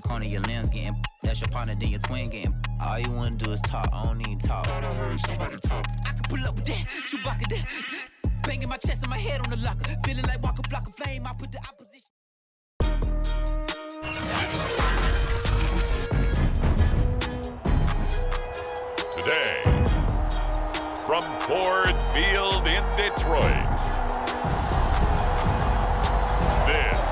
corner, your limbs getting. That's your partner, then your twin getting. All you wanna do is talk. I don't even talk. I heard somebody talk. I can pull up with that, Chewbacca that. Banging my chest and my head on the locker. Feeling like Walker Flock of Flame. I put the opposition. Today, from Ford Field in Detroit, this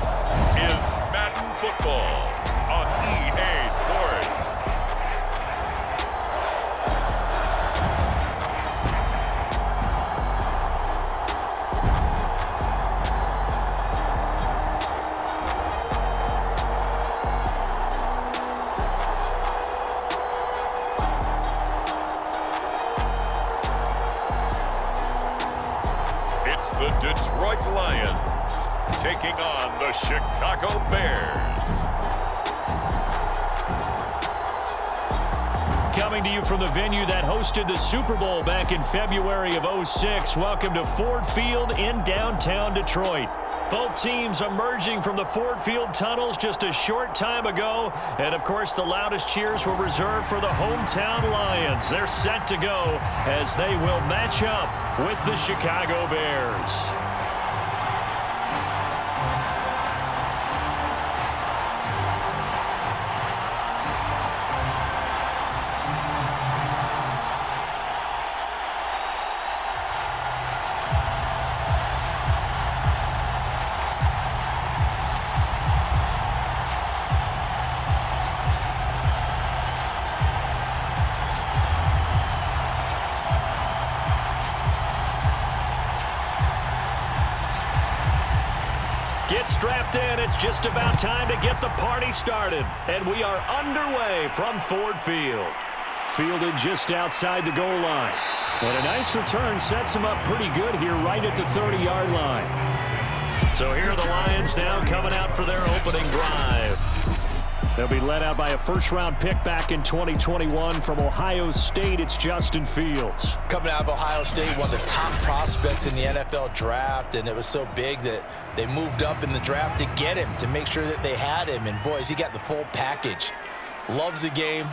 is Madden Football on EA Sports. It's the Detroit Lions taking on the Chicago Bears. Coming to you from the venue that hosted the Super Bowl back in February of '06. Welcome to Ford Field in downtown Detroit. Both teams emerging from the Ford Field tunnels just a short time ago. And, of course, the loudest cheers were reserved for the hometown Lions. They're set to go as they will match up with the Chicago Bears. Get strapped in. It's just about time to get the party started. And we are underway from Ford Field. Fielded just outside the goal line. And a nice return sets him up pretty good here right at the 30-yard line. So here are the Lions now coming out for their opening drive. They'll be led out by a first-round pick back in 2021 from Ohio State. It's Justin Fields. Coming out of Ohio State, one of the top prospects in the NFL draft, and it was so big that they moved up in the draft to get him, to make sure that they had him. And, boys, he got the full package. Loves the game,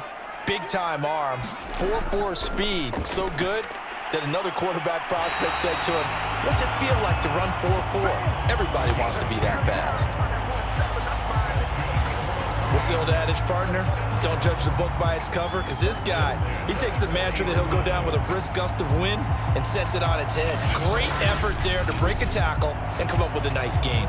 big-time arm, 4.4 speed, so good that another quarterback prospect said to him, "What's it feel like to run 4.4? Everybody wants to be that fast." What's the old adage, partner? Don't judge the book by its cover, because this guy, he takes the mantra that he'll go down with a brisk gust of wind and sets it on its head. Great effort there to break a tackle and come up with a nice gain.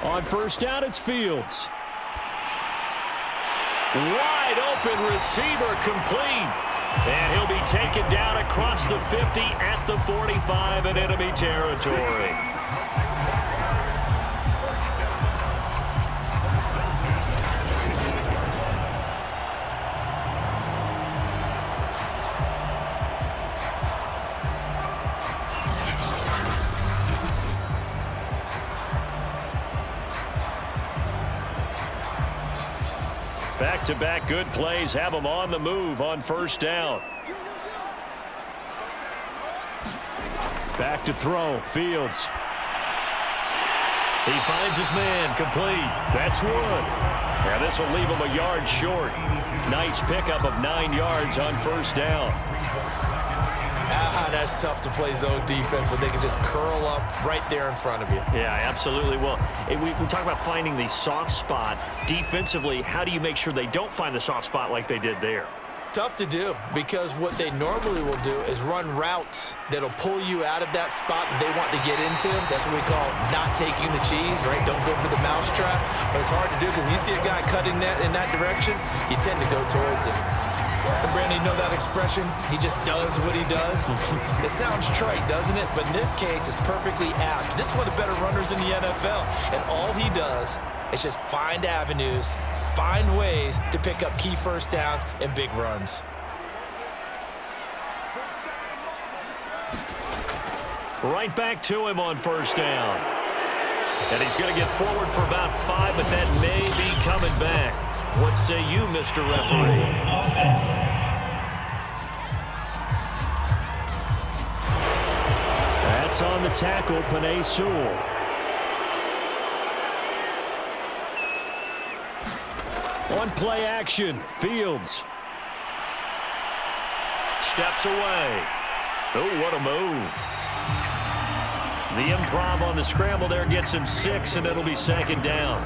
On first down, it's Fields. Wide open receiver complete. And he'll be taken down across the 50 at the 45 in enemy territory. Back-to-back good plays have them on the move on first down. Back to throw. Fields. He finds his man. Complete. That's one. Now this will leave him a yard short. Nice pickup of 9 yards on first down. That's tough to play zone defense when they can just curl up right there in front of you. Yeah, absolutely. Well, we talk about finding the soft spot. Defensively, how do you make sure they don't find the soft spot like they did there? Tough to do, because what they normally will do is run routes that'll pull you out of that spot that they want to get into. That's what we call not taking the cheese, right? Don't go for the mousetrap. But it's hard to do, because when you see a guy cutting that in that direction, you tend to go towards it. And Brandon, you know that expression? He just does what he does. It sounds trite, doesn't it? But in this case, it's perfectly apt. This is one of the better runners in the NFL. And all he does is just find avenues, find ways to pick up key first downs and big runs. Right back to him on first down. And he's going to get forward for about 5, but that may be coming back. What say you, Mr. Referee? That's on the tackle, Penei Sewell. On play action, Fields. Steps away. Oh, what a move. The improv on the scramble there gets him 6, and it'll be second down.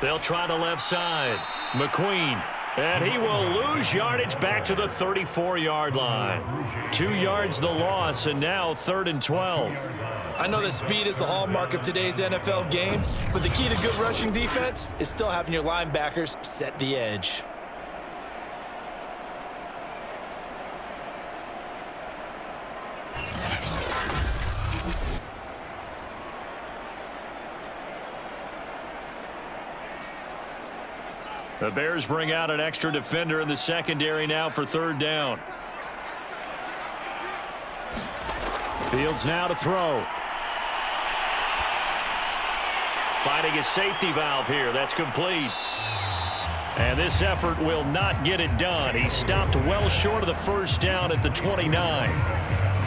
They'll try the left side. McQueen. And he will lose yardage back to the 34-yard line. 2 yards the loss, and now 3rd and 12. I know that speed is the hallmark of today's NFL game, but the key to good rushing defense is still having your linebackers set the edge. The Bears bring out an extra defender in the secondary now for 3rd down. Fields now to throw. Finding a safety valve here. That's complete. And this effort will not get it done. He stopped well short of the first down at the 29.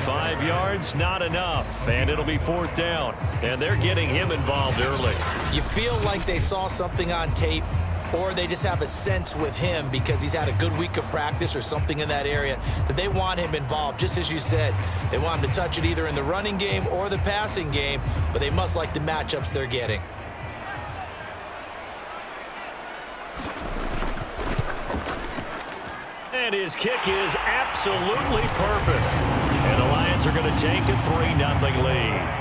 5 yards, not enough. And it'll be 4th down. And they're getting him involved early. You feel like they saw something on tape, or they just have a sense with him because he's had a good week of practice or something in that area that they want him involved. Just as you said, they want him to touch it either in the running game or the passing game, but they must like the matchups they're getting. And his kick is absolutely perfect. And the Lions are going to take a 3-0 lead.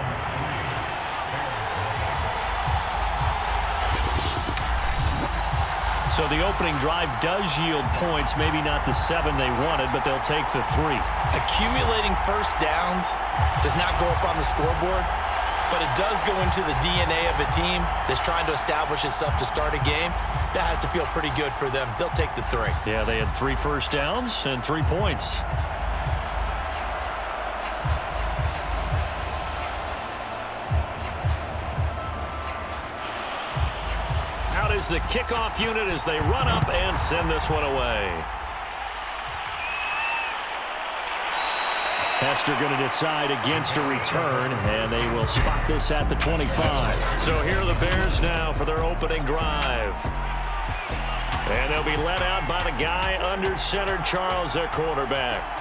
So the opening drive does yield points, maybe not the 7 they wanted, but they'll take the 3. Accumulating first downs does not go up on the scoreboard, but it does go into the DNA of a team that's trying to establish itself to start a game. That has to feel pretty good for them. They'll take the 3. Yeah, they had 3 first downs and 3 points. Out is the kickoff unit as they run up and send this one away. Hester going to decide against a return, and they will spot this at the 25. So here are the Bears now for their opening drive. And they'll be led out by the guy under center, Charles, their quarterback.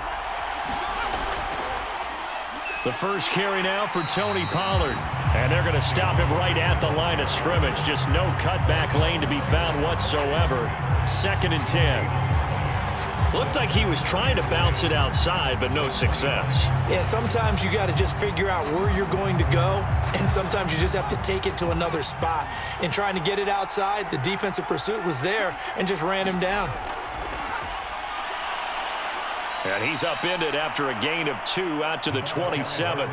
The first carry now for Tony Pollard. And they're going to stop him right at the line of scrimmage. Just no cutback lane to be found whatsoever. 2nd and 10. Looked like he was trying to bounce it outside, but no success. Yeah, sometimes you got to just figure out where you're going to go, and sometimes you just have to take it to another spot. In trying to get it outside, the defensive pursuit was there and just ran him down. And he's upended after a gain of 2 out to the 27.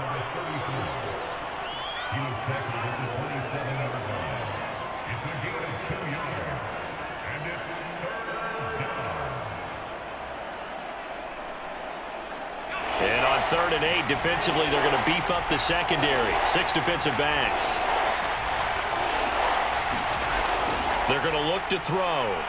And on 3rd and 8, defensively, they're going to beef up the secondary. 6 defensive backs. They're going to look to throw.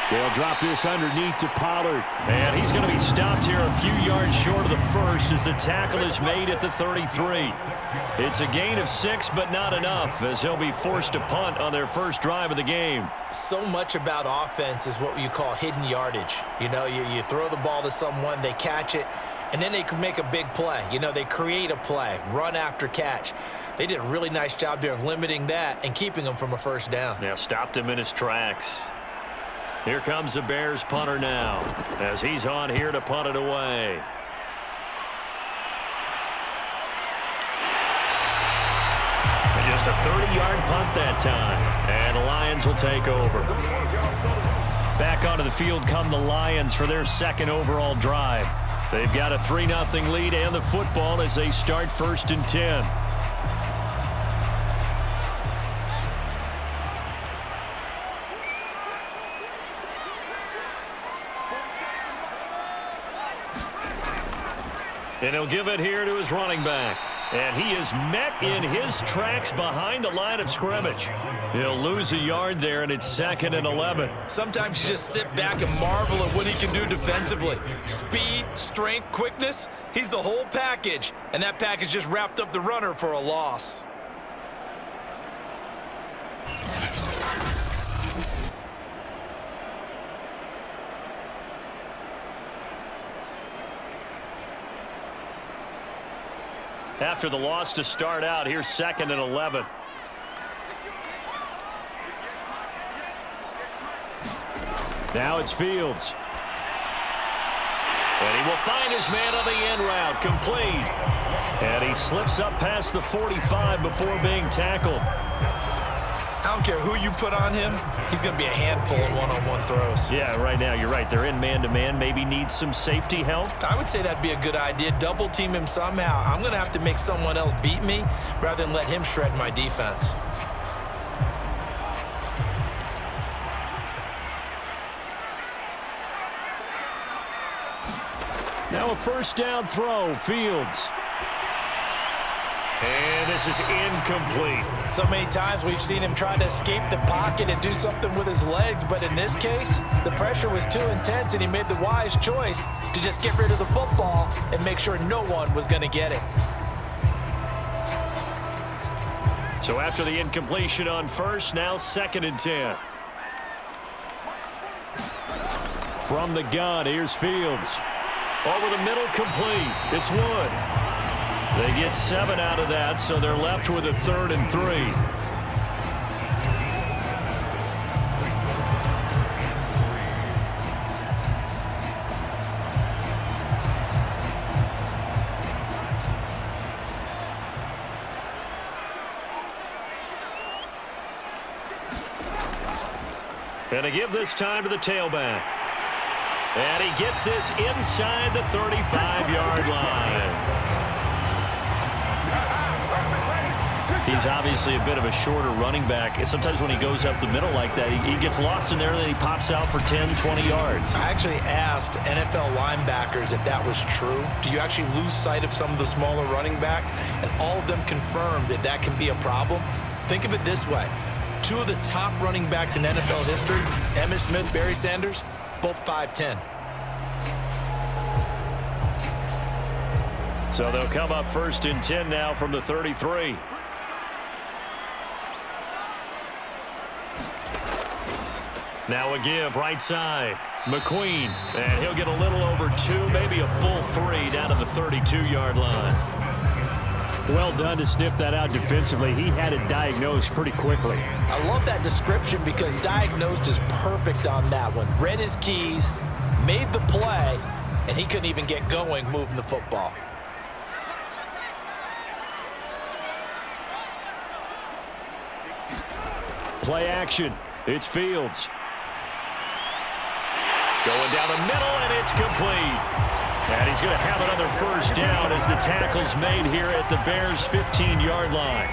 They'll drop this underneath to Pollard. And he's going to be stopped here a few yards short of the first as the tackle is made at the 33. It's a gain of 6, but not enough, as he'll be forced to punt on their first drive of the game. So much about offense is what you call hidden yardage. You know, you throw the ball to someone, they catch it, and then they can make a big play. You know, they create a play, run after catch. They did a really nice job there of limiting that and keeping him from a first down. Yeah, stopped him in his tracks. Here comes the Bears punter now as he's on here to punt it away. And just a 30-yard punt that time. And the Lions will take over. Back onto the field come the Lions for their second overall drive. They've got a 3-0 lead and the football as they start 1st and 10. And he'll give it here to his running back. And he is met in his tracks behind the line of scrimmage. He'll lose a yard there, and it's 2nd and 11. Sometimes you just sit back and marvel at what he can do defensively. Speed, strength, quickness, he's the whole package. And that package just wrapped up the runner for a loss. After the loss to start out, here's 2nd and 11. Now it's Fields. And he will find his man on the end route, complete. And he slips up past the 45 before being tackled. I don't care who you put on him, he's going to be a handful in one-on-one throws. Yeah, right now, you're right. They're in man-to-man. Maybe needs some safety help. I would say that'd be a good idea. Double team him somehow. I'm going to have to make someone else beat me rather than let him shred my defense. Now a 1st down throw, Fields. And this is incomplete. So many times we've seen him try to escape the pocket and do something with his legs, but in this case, the pressure was too intense and he made the wise choice to just get rid of the football and make sure no one was going to get it. So after the incompletion on 1st, now 2nd and 10. From the gun, here's Fields. Over the middle, complete. It's Wood. They get 7 out of that, so they're left with a 3rd and 3. And to give this time to the tailback. And he gets this inside the 35-yard line. He's obviously a bit of a shorter running back. Sometimes when he goes up the middle like that, he gets lost in there, and then he pops out for 10, 20 yards. I actually asked NFL linebackers if that was true. Do you actually lose sight of some of the smaller running backs? And all of them confirmed that that can be a problem. Think of it this way. 2 of the top running backs in NFL history, Emmitt Smith, Barry Sanders, both 5'10". So they'll come up 1st and 10 now from the 33. Now a give right side. McQueen, and he'll get a little over 2, maybe a full 3 down to the 32-yard line. Well done to sniff that out defensively. He had it diagnosed pretty quickly. I love that description because diagnosed is perfect on that one. Read his keys, made the play, and he couldn't even get going moving the football. Play action. It's Fields. Going down the middle, and it's complete. And he's going to have another 1st down as the tackle's made here at the Bears' 15-yard line.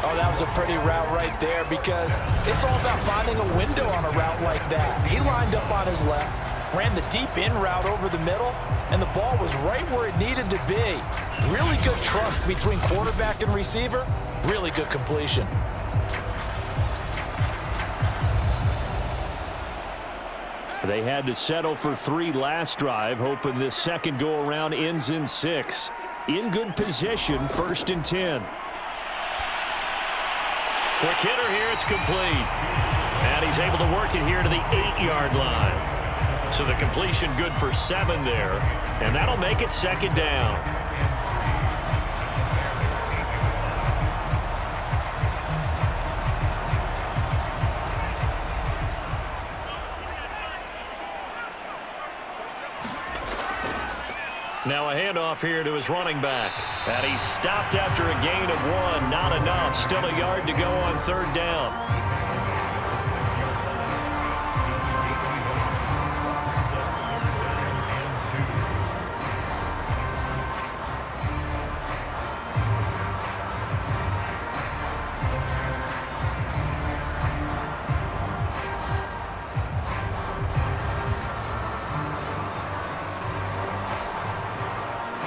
Oh, that was a pretty route right there because it's all about finding a window on a route like that. He lined up on his left, ran the deep in route over the middle, and the ball was right where it needed to be. Really good trust between quarterback and receiver. Really good completion. They had to settle for 3 last drive, hoping this second go-around ends in 6. In good position, 1st and 10. Quick hitter here, it's complete. And he's able to work it here to the 8-yard line. So the completion good for 7 there, and that'll make it 2nd down. Now a handoff here to his running back. And he's stopped after a gain of 1. Not enough. Still a yard to go on 3rd down.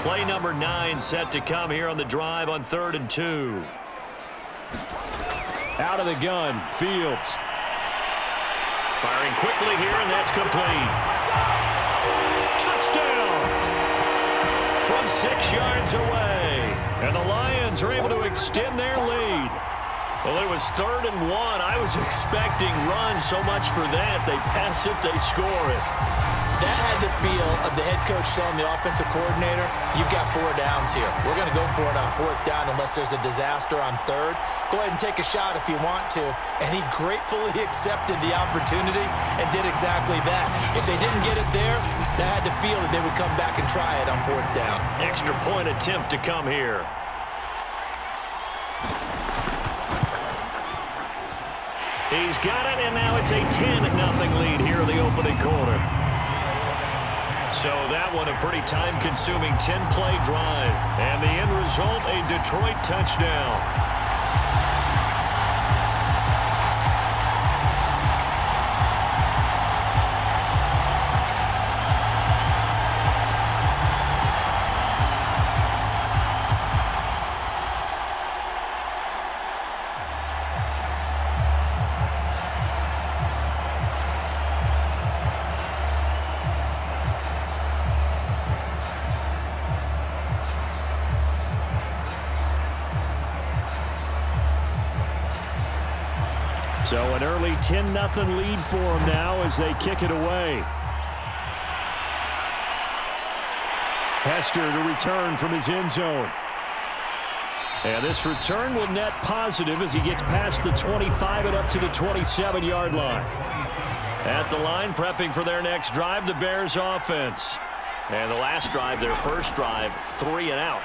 Play number 9 set to come here on the drive on 3rd and 2. Out of the gun, Fields. Firing quickly here, and that's complete. Touchdown! From 6 yards away. And the Lions are able to extend their lead. Well, it was 3rd and 1. I was expecting run, so much for that. They pass it, they score it. That had the feel of the head coach telling the offensive coordinator, you've got 4 downs here. We're going to go for it on 4th down unless there's a disaster on 3rd. Go ahead and take a shot if you want to. And he gratefully accepted the opportunity and did exactly that. If they didn't get it there, that had the feel that they would come back and try it on 4th down. Extra point attempt to come here. He's got it, and now it's a 10-0 lead here in the opening quarter. So that one a pretty time-consuming 10-play drive. And the end result, a Detroit touchdown. So an early 10-0 lead for them now as they kick it away. Hester to return from his end zone. And this return will net positive as he gets past the 25 and up to the 27-yard line. At the line, prepping for their next drive, the Bears offense. And the last drive, their first drive, 3 and out.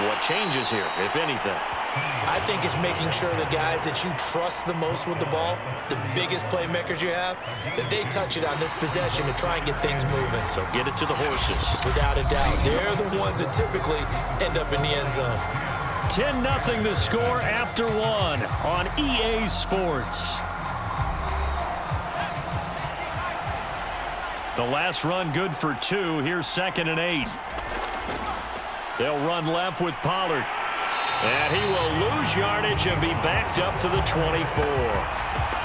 What changes here, if anything? I think it's making sure the guys that you trust the most with the ball, the biggest playmakers you have, that they touch it on this possession to try and get things moving. So get it to the horses. Without a doubt. They're the ones that typically end up in the end zone. 10-0 the score after 1 on EA Sports. The last run good for 2. Here's 2nd and 8. They'll run left with Pollard. And he will lose yardage and be backed up to the 24.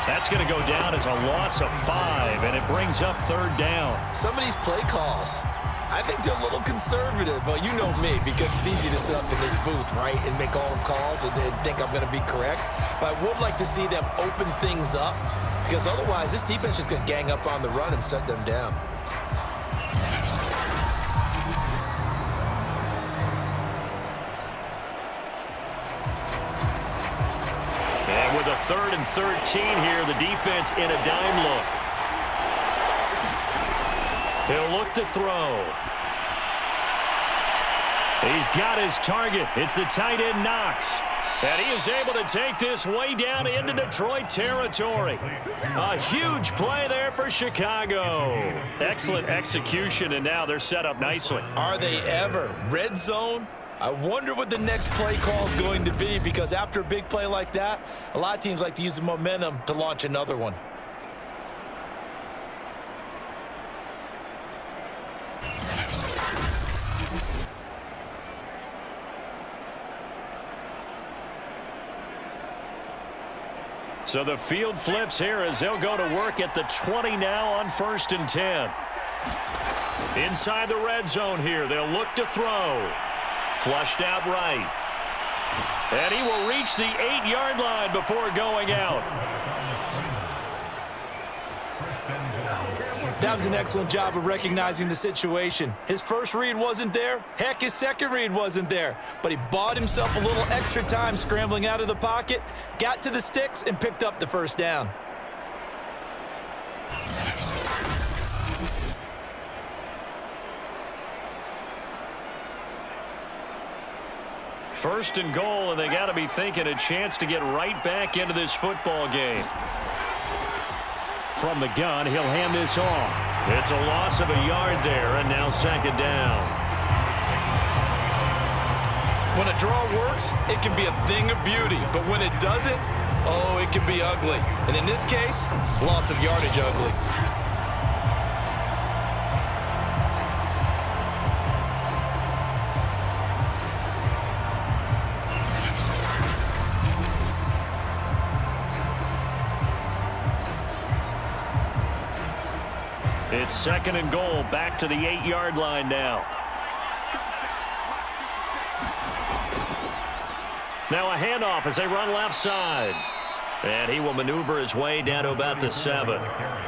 That's going to go down as a loss of 5, and it brings up 3rd down. Some of these play calls, I think they're a little conservative, but you know me, because it's easy to sit up in this booth, right, and make all the calls and think I'm going to be correct. But I would like to see them open things up, because otherwise this defense is going to gang up on the run and shut them down. With a 3rd and 13 here, the defense in a dime look. He'll look to throw. He's got his target. It's the tight end Knox. And he is able to take this way down into Detroit territory. A huge play there for Chicago. Excellent execution, and now they're set up nicely. Are they ever? Red zone? I wonder what the next play call is going to be, because after a big play like that, a lot of teams like to use the momentum to launch another one. So the field flips here as they'll go to work at the 20 now on 1st and 10. Inside the red zone here, they'll look to throw. Flushed out right. And he will reach the 8-yard line before going out. That was an excellent job of recognizing the situation. His first read wasn't there. Heck, his second read wasn't there. But he bought himself a little extra time scrambling out of the pocket, got to the sticks, and picked up the 1st down. First and goal, and they got to be thinking a chance to get right back into this football game. From the gun, he'll hand this off. It's a loss of a yard there, and now 2nd down. When a draw works, it can be a thing of beauty. But when it doesn't, oh, it can be ugly. And in this case, loss of yardage ugly. It's 2nd and goal, back to the 8-yard line now. Now a handoff as they run left side. And he will maneuver his way down to about the 7.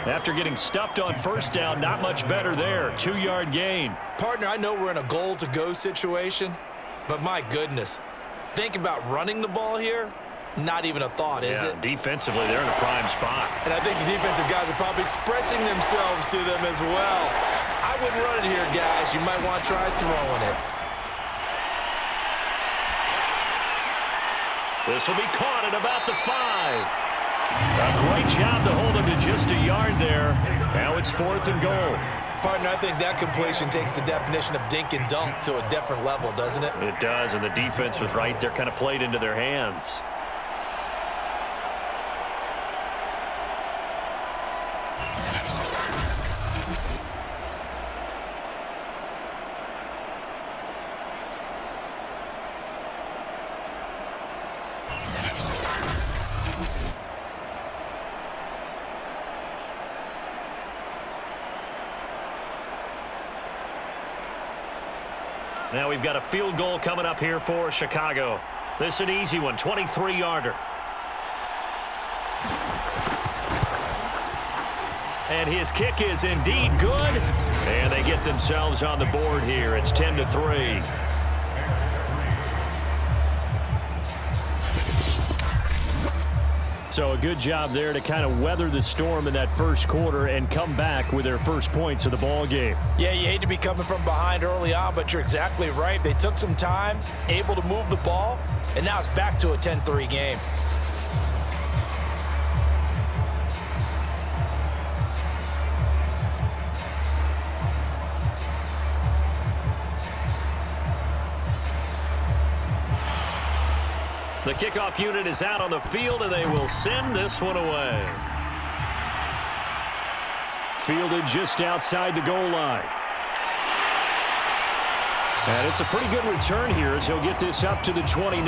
After getting stuffed on first down, not much better there. 2-yard gain. Partner, I know we're in a goal-to-go situation, but my goodness, think about running the ball here. Not even a thought, is it? Defensively, they're in a prime spot. And I think the defensive guys are probably expressing themselves to them as well. I wouldn't run it here, guys. You might want to try throwing it. This will be caught at about the 5. A great job to hold him to just a yard there. Now it's 4th and goal. Partner, I think that completion takes the definition of dink and dunk to a different level, doesn't it? It does, and the defense was right there, kind of played into their hands. Now we've got a field goal coming up here for Chicago. This is an easy one, 23-yarder. And his kick is indeed good. And they get themselves on the board here. It's 10-3. So a good job there to kind of weather the storm in that first quarter and come back with their first points of the ball game. Yeah, you hate to be coming from behind early on, but you're exactly right. They took some time, able to move the ball, and now it's back to a 10-3 game. The kickoff unit is out on the field, and they will send this one away. Fielded just outside the goal line. And it's a pretty good return here as he'll get this up to the 29.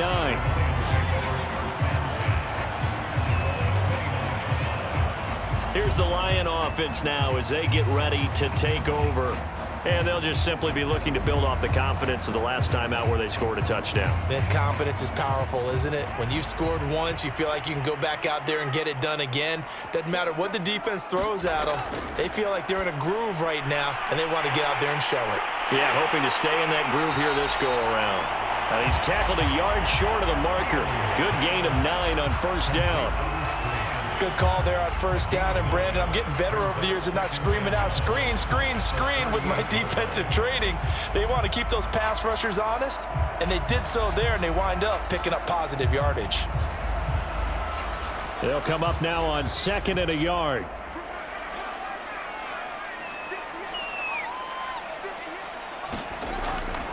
Here's the Lion offense now as they get ready to take over. And they'll just simply be looking to build off the confidence of the last time out where they scored a touchdown. Man, confidence is powerful, isn't it? When you've scored once, you feel like you can go back out there and get it done again. Doesn't matter what the defense throws at them. They feel like they're in a groove right now, and they want to get out there and show it. Yeah, hoping to stay in that groove here this go-around. He's tackled a yard short of the marker. Good gain of 9 on first down. Good call there on first down, and Brandon, I'm getting better over the years and not screaming out screen, screen, screen with my defensive training. They want to keep those pass rushers honest, and they did so there, and they wind up picking up positive yardage. They'll come up now on 2nd and a yard.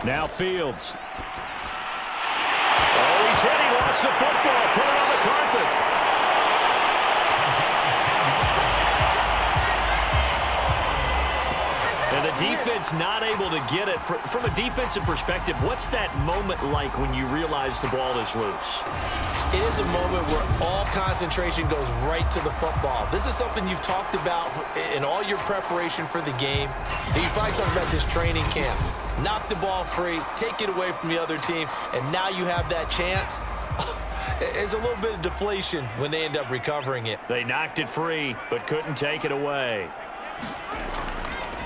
Now Fields. Oh, he's hit. He lost the football. Put it on the carpet. And the defense not able to get it. From a defensive perspective, what's that moment like when you realize the ball is loose? It is a moment where all concentration goes right to the football. This is something you've talked about in all your preparation for the game. And you probably talked about this training camp. Knock the ball free, take it away from the other team, and now you have that chance. There's a little bit of deflation when they end up recovering it. They knocked it free, but couldn't take it away.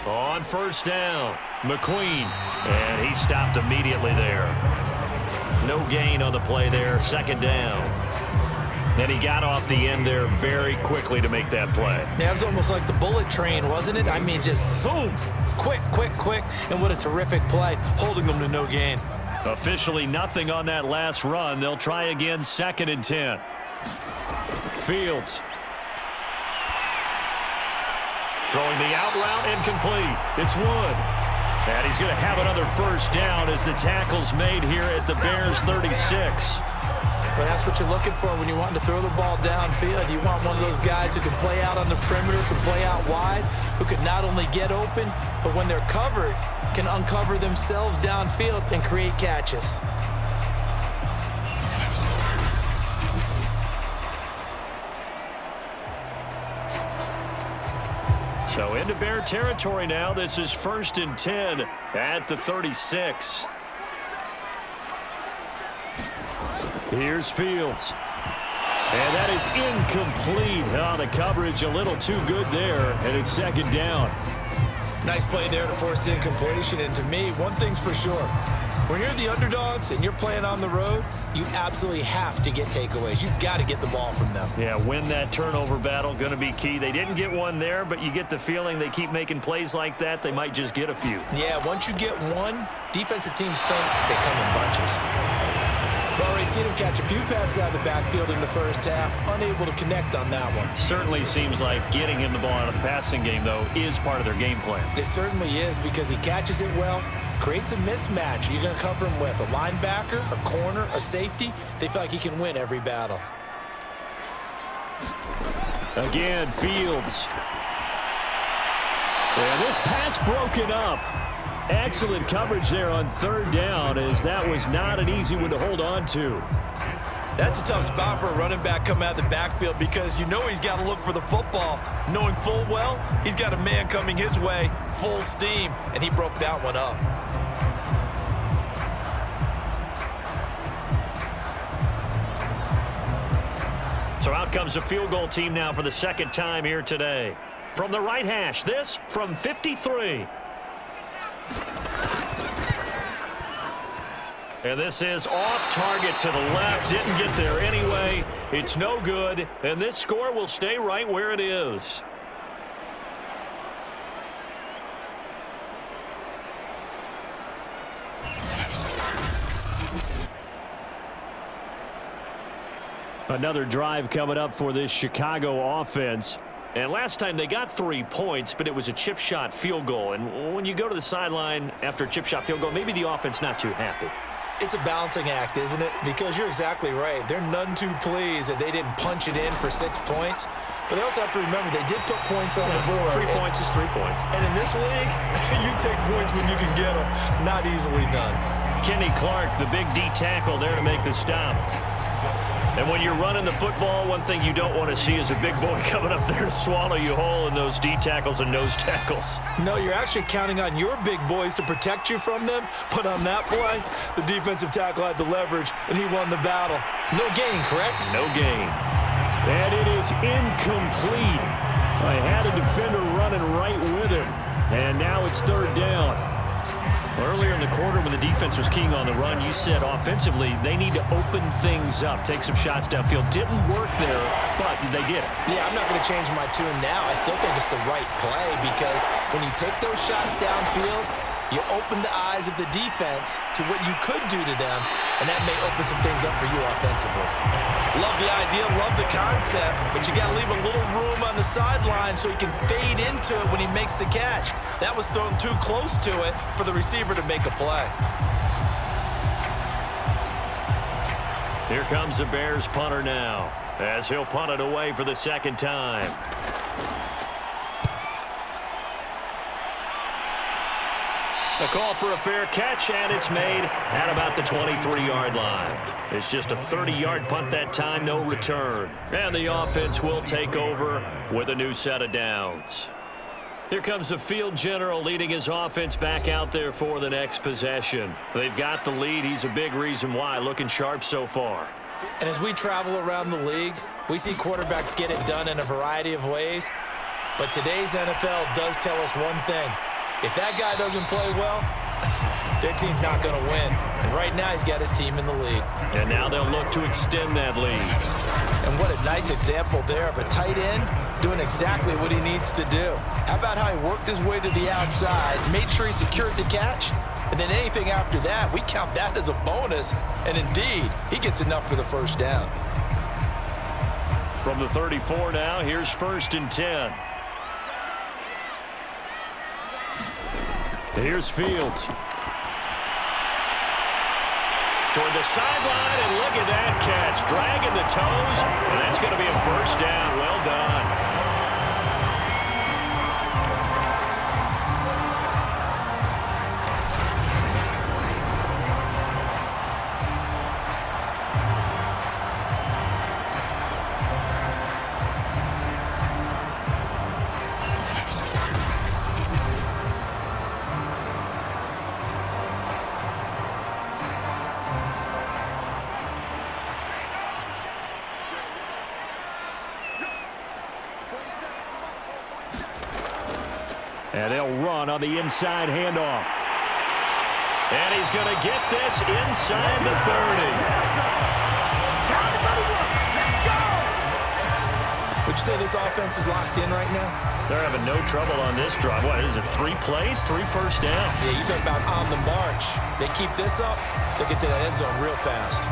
On first down, McQueen, and he stopped immediately there. No gain on the play there, 2nd down. And he got off the end there very quickly to make that play. Yeah, it was almost like the bullet train, wasn't it? I mean, just zoom, quick, quick, quick, and what a terrific play, holding them to no gain. Officially nothing on that last run. They'll try again, 2nd and 10. Fields. Throwing the out route incomplete. It's Wood. And he's going to have another first down as the tackle's made here at the Bears 36. Well, that's what you're looking for when you want to throw the ball downfield. You want one of those guys who can play out on the perimeter, can play out wide, who can not only get open, but when they're covered, can uncover themselves downfield and create catches. So into Bear territory now. This is 1st and 10 at the 36. Here's Fields. And that is incomplete. Oh, the coverage a little too good there, and it's 2nd down. Nice play there to force the incompletion. And to me, one thing's for sure. When you're the underdogs and you're playing on the road, you absolutely have to get takeaways. You've got to get the ball from them. Yeah, win that turnover battle, going to be key. They didn't get one there, but you get the feeling they keep making plays like that, they might just get a few. Yeah, once you get one, defensive teams think they come in bunches. We've already seen him catch a few passes out of the backfield in the first half, unable to connect on that one. Certainly seems like getting him the ball out of the passing game, though, is part of their game plan. It certainly is, because he catches it well, creates a mismatch. You're going to cover him with a linebacker, a corner, a safety. They feel like he can win every battle. Again, Fields. And this pass broken up. Excellent coverage there on 3rd down, as that was not an easy one to hold on to. That's a tough spot for a running back coming out of the backfield, because you know he's got to look for the football, knowing full well he's got a man coming his way full steam, and he broke that one up. So out comes a field goal team now for the 2nd time here today. From the right hash, this from 53. And this is off target to the left. Didn't get there anyway. It's no good. And this score will stay right where it is. Another drive coming up for this Chicago offense. And last time they got 3 points, but it was a chip shot field goal. And when you go to the sideline after a chip shot field goal, maybe the offense not too happy. It's a balancing act, isn't it? Because you're exactly right. They're none too pleased that they didn't punch it in for 6 points. But they also have to remember they did put points on the board. 3 points is 3 points. And in this league, you take points when you can get them. Not easily done. Kenny Clark, the big D tackle there to make the stop. And when you're running the football, one thing you don't want to see is a big boy coming up there to swallow you whole in those D tackles and nose tackles. No, you're actually counting on your big boys to protect you from them. But on that play, the defensive tackle had the leverage, and he won the battle. No gain, correct? No gain. And it is incomplete. I had a defender running right with him. And now it's 3rd down. Earlier in the quarter when the defense was keying on the run, you said offensively they need to open things up, take some shots downfield. Didn't work there, but they did it. Yeah, I'm not going to change my tune now. I still think it's the right play, because when you take those shots downfield, you open the eyes of the defense to what you could do to them, and that may open some things up for you offensively. Love the idea, love the concept, but you got to leave a little room on the sideline so he can fade into it when he makes the catch. That was thrown too close to it for the receiver to make a play. Here comes the Bears punter now, as he'll punt it away for the 2nd time. A call for a fair catch, and it's made at about the 23-yard line. It's just a 30-yard punt that time, no return. And the offense will take over with a new set of downs. Here comes the field general leading his offense back out there for the next possession. They've got the lead. He's a big reason why, looking sharp so far. And as we travel around the league, we see quarterbacks get it done in a variety of ways. But today's NFL does tell us one thing. If that guy doesn't play well, their team's not going to win. And right now, he's got his team in the lead. And now they'll look to extend that lead. And what a nice example there of a tight end doing exactly what he needs to do. How about how he worked his way to the outside, made sure he secured the catch, and then anything after that, we count that as a bonus. And indeed, he gets enough for the 1st down. From the 34 now, here's 1st and 10. Here's Fields. Toward the sideline, and look at that catch. Dragging the toes, and that's going to be a 1st down. Well done. And they'll run on the inside handoff. And he's going to get this inside the 30. Would you say this offense is locked in right now? They're having no trouble on this drive. What is it, 3 plays, 3 first downs? Yeah, you talk about on the march. They keep this up, they'll get to that end zone real fast.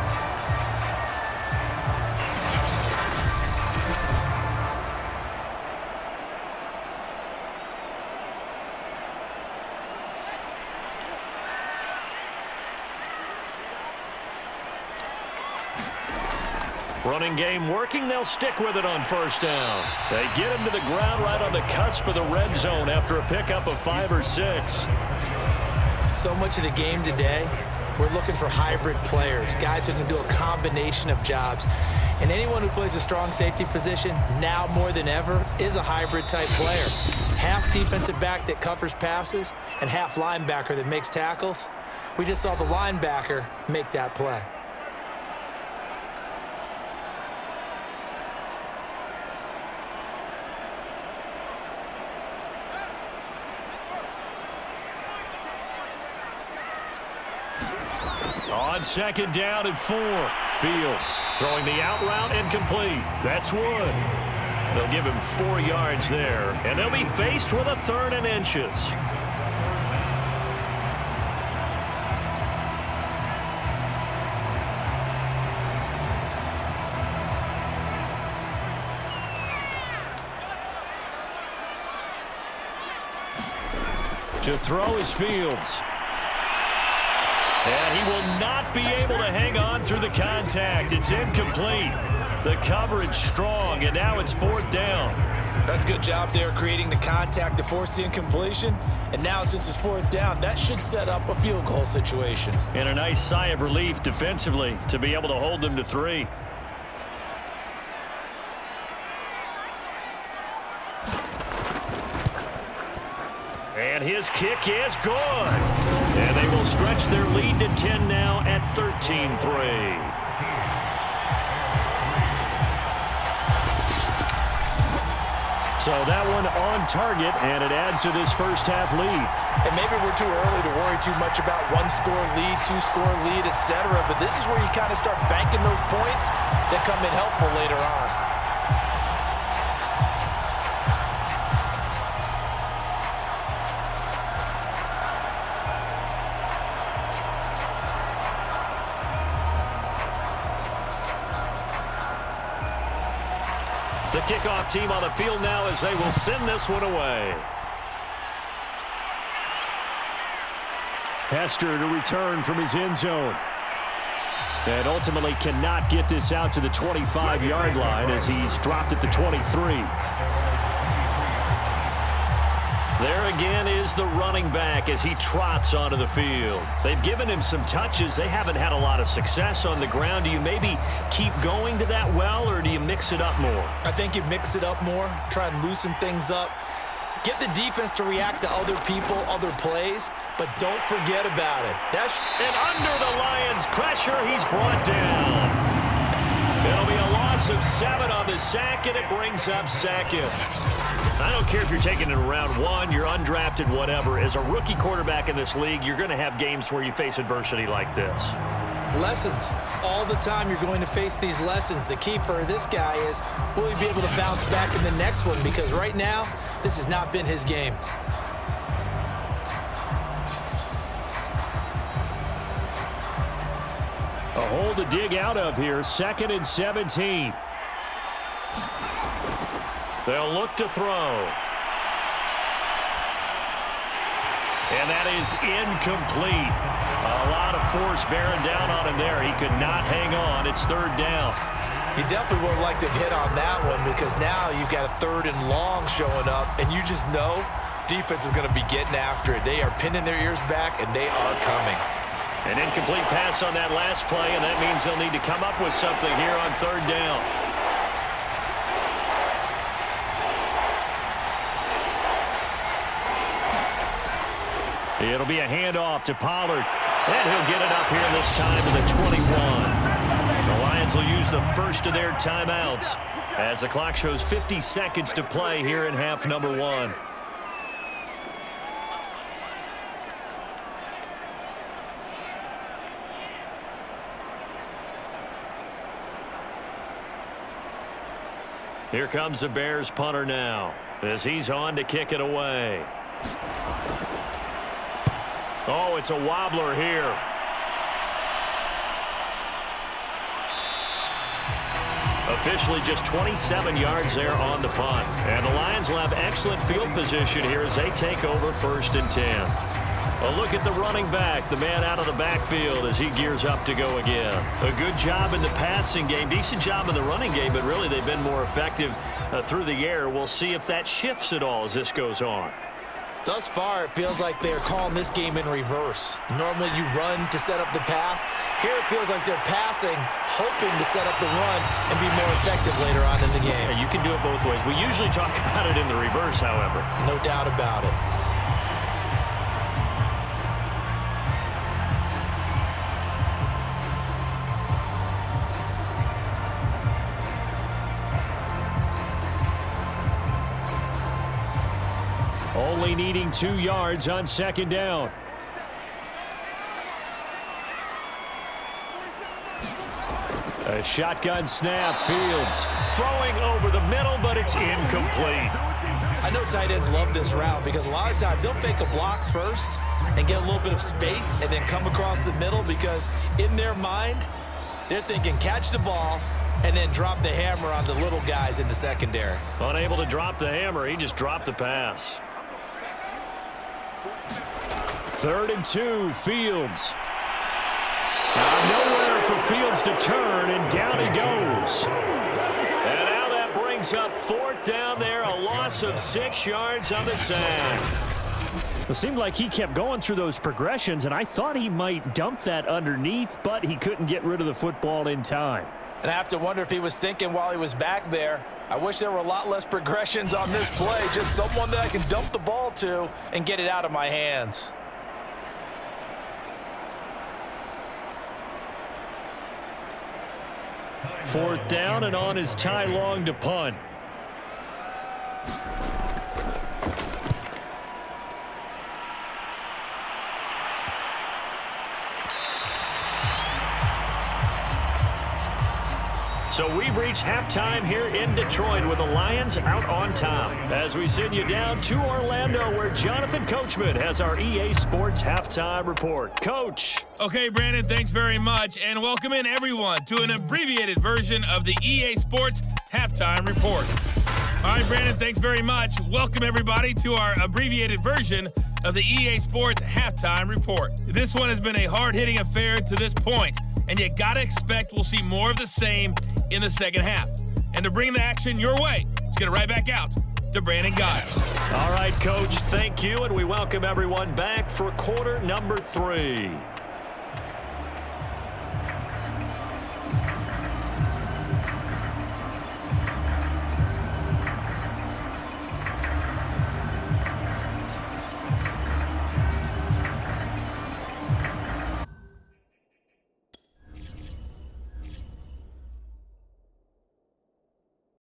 Running game working. They'll stick with it on first down. They get him to the ground right on the cusp of the red zone after a pickup of 5 or 6. So much of the game today, we're looking for hybrid players, guys who can do a combination of jobs. And anyone who plays a strong safety position, now more than ever, is a hybrid type player. Half defensive back that covers passes and half linebacker that makes tackles. We just saw the linebacker make that play. On second down and 4. Fields throwing the out route incomplete. That's 1. They'll give him 4 yards there, and they'll be faced with a 3rd and inches. To throw is Fields. And he will not be able to hang on through the contact. It's incomplete. The coverage strong, and now it's 4th down. That's a good job there creating the contact to force the incompletion. And now since it's 4th down, that should set up a field goal situation. And a nice sigh of relief defensively to be able to hold them to 3. And his kick is good. And they will stretch their lead to 10 now at 13-3. So that one on target, and it adds to this first half lead. And maybe we're too early to worry too much about 1-score lead, 2-score lead, etc. But this is where you kind of start banking those points that come in helpful later on. The kickoff team on the field now as they will send this one away. Hester to return from his end zone. And ultimately cannot get this out to the 25-yard line as he's dropped at the 23. There again is the running back as he trots onto the field. They've given him some touches. They haven't had a lot of success on the ground. Do you maybe keep going to that well, or do you mix it up more? I think you mix it up more, try and loosen things up. Get the defense to react to other people, other plays, but don't forget about it. And under the Lions' pressure, he's brought down. It'll be a loss of 7 on the sack, and it brings up 2nd. I don't care if you're taking it in round 1, you're undrafted, whatever. As a rookie quarterback in this league, you're going to have games where you face adversity like this. Lessons. All the time you're going to face these lessons. The key for this guy is, will he be able to bounce back in the next one? Because right now, this has not been his game. A hole to dig out of here, 2nd and 17. They'll look to throw. And that is incomplete. A lot of force bearing down on him there. He could not hang on. It's 3rd down. You definitely would have liked to have hit on that one because now you've got a 3rd and long showing up, and you just know defense is going to be getting after it. They are pinning their ears back, and they are coming. An incomplete pass on that last play, and that means they'll need to come up with something here on 3rd down. It'll be a handoff to Pollard, and he'll get it up here this time to the 21. The Lions will use the first of their timeouts as the clock shows 50 seconds to play here in half number 1. Here comes the Bears punter now as he's on to kick it away. Oh, it's a wobbler here. Officially just 27 yards there on the punt. And the Lions will have excellent field position here as they take over 1st and 10. A look at the running back, the man out of the backfield as he gears up to go again. A good job in the passing game, decent job in the running game, but really they've been more effective through the air. We'll see if that shifts at all as this goes on. Thus far, it feels like they're calling this game in reverse. Normally you run to set up the pass. Here it feels like they're passing, hoping to set up the run and be more effective later on in the game. Yeah, you can do it both ways. We usually talk about it in the reverse, however. No doubt about it. Only needing 2 yards on 2nd down. A shotgun snap. Fields throwing over the middle, but it's incomplete. I know tight ends love this route because a lot of times they'll fake a block first and get a little bit of space and then come across the middle because in their mind, they're thinking catch the ball and then drop the hammer on the little guys in the secondary. Unable to drop the hammer, he just dropped the pass. 3rd and 2, Fields. Nowhere for Fields to turn, and down he goes. And now that brings up 4th down there, a loss of 6 yards on the sack. It seemed like he kept going through those progressions, and I thought he might dump that underneath, but he couldn't get rid of the football in time. And I have to wonder if he was thinking while he was back there, I wish there were a lot less progressions on this play, just someone that I can dump the ball to and get it out of my hands. Fourth down, and on is Ty Long to punt. So we've reached halftime here in Detroit with the Lions out on top. As we send you down to Orlando where Jonathan Coachman has our EA Sports Halftime Report. Coach. Okay, Brandon, thanks very much. And welcome in everyone to an abbreviated version of the EA Sports Halftime Report. All right, Brandon, thanks very much. Welcome everybody to our abbreviated version of the EA Sports Halftime Report. This one has been a hard-hitting affair to this point, and you gotta expect we'll see more of the same in the second half. And to bring the action your way, let's get it right back out to Brandon Giles. All right, Coach, thank you, and we welcome everyone back for quarter number 3.